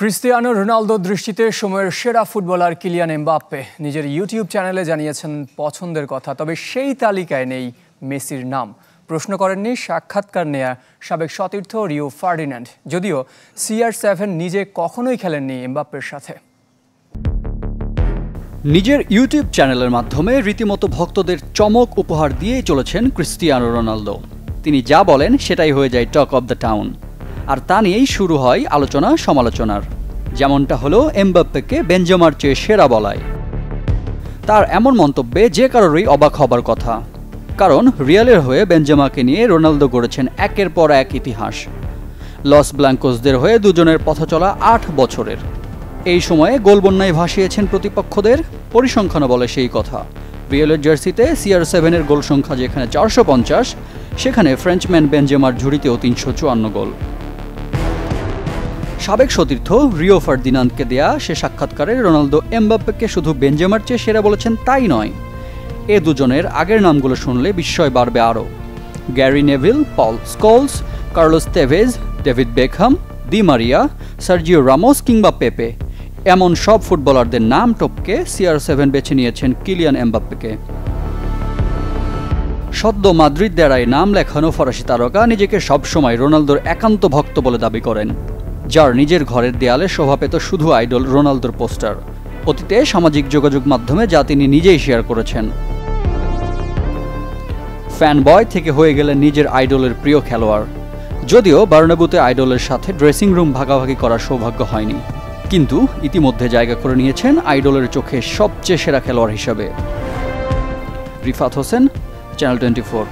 Cristiano Ronaldo দৃষ্টিতে সময়ের সেরা ফুটবলার কিলিয়ান এমবাপ্পে নিজের ইউটিউব চ্যানেলে জানিয়েছেন পছন্দের কথা, তবে সেই তালিকায় নেই মেসির নাম। প্রশ্ন করেননি সাক্ষাৎকার নেয়া সাবেক সতীর্থ রিও ফার্ডিন্যান্ড, যদিও CR7 নিজে কখনোই খেলেননি এমবাপ্পের সাথে। নিজের ইউটিউব চ্যানেলের মাধ্যমে রীতিমতো ভক্তদের চমক উপহার দিয়েই চলেছেন ক্রিস্টিয়ানো রোনালদো। তিনি যা বলেন সেটাই হয়ে যায় টক অব দ্য টাউন, আর তা নিয়েই শুরু হয় আলোচনা সমালোচনার। যেমনটা হলো এমবাপ্পেকে বেনজেমার চেয়ে সেরা বলায়। তার এমন মন্তব্যে যে কারোরই অবাক হবার কথা, কারণ রিয়ালের হয়ে বেনজেমাকে নিয়ে রোনালদো গড়েছেন একের পর এক ইতিহাস। লস ব্ল্যাঙ্কোসদের হয়ে দুজনের পথচলা 8 বছরের। এই সময়ে গোলবন্যায় ভাসিয়েছেন প্রতিপক্ষদের, পরিসংখ্যানও বলে সেই কথা। রিয়ালের জার্সিতে CR7-এর গোল সংখ্যা যেখানে 450, সেখানে ফ্রেঞ্চম্যান বেনজেমার ঝুড়িতেও 354 গোল। সাবেক সতীর্থ রিও ফার্ডিনান্দকে দেয়া সে সাক্ষাৎকারে রোনালদো এমবাপ্পেকে শুধু বেনজেমার চেয়ে সেরা বলেছেন তাই নয়, এ দুজনের আগের নামগুলো শুনলে বিস্ময় বাড়বে আরও। Gary Neville, Paul Scholes, Carlos Tevez, David Beckham, Di Maria, Sergio Ramos কিংবা পেপে, এমন সব ফুটবলারদের নাম টপকে CR7 বেছে নিয়েছেন কিলিয়ান এমবাপ্পেকে। সদ্য মাদ্রিদ দ্বারায় নাম লেখানো ফরাসি তারকা নিজেকে সবসময় রোনালদোর একান্ত ভক্ত বলে দাবি করেন, যার নিজের ঘরের দেয়ালে শোভা পেত শুধু আইডল রোনালদোর পোস্টার। অতীতে সামাজিক যোগাযোগ মাধ্যমে যা তিনি নিজেই শেয়ার করেছেন। ফ্যান বয় থেকে হয়ে গেলেন নিজের আইডলের প্রিয় খেলোয়াড়। যদিও বার্নাব্যুতে আইডলের সাথে ড্রেসিং রুম ভাগাভাগি করার সৌভাগ্য হয়নি, কিন্তু ইতিমধ্যে জায়গা করে নিয়েছেন আইডলের চোখে সবচেয়ে সেরা খেলোয়াড় হিসেবে। রিফাত হোসেন, চ্যানেল 24।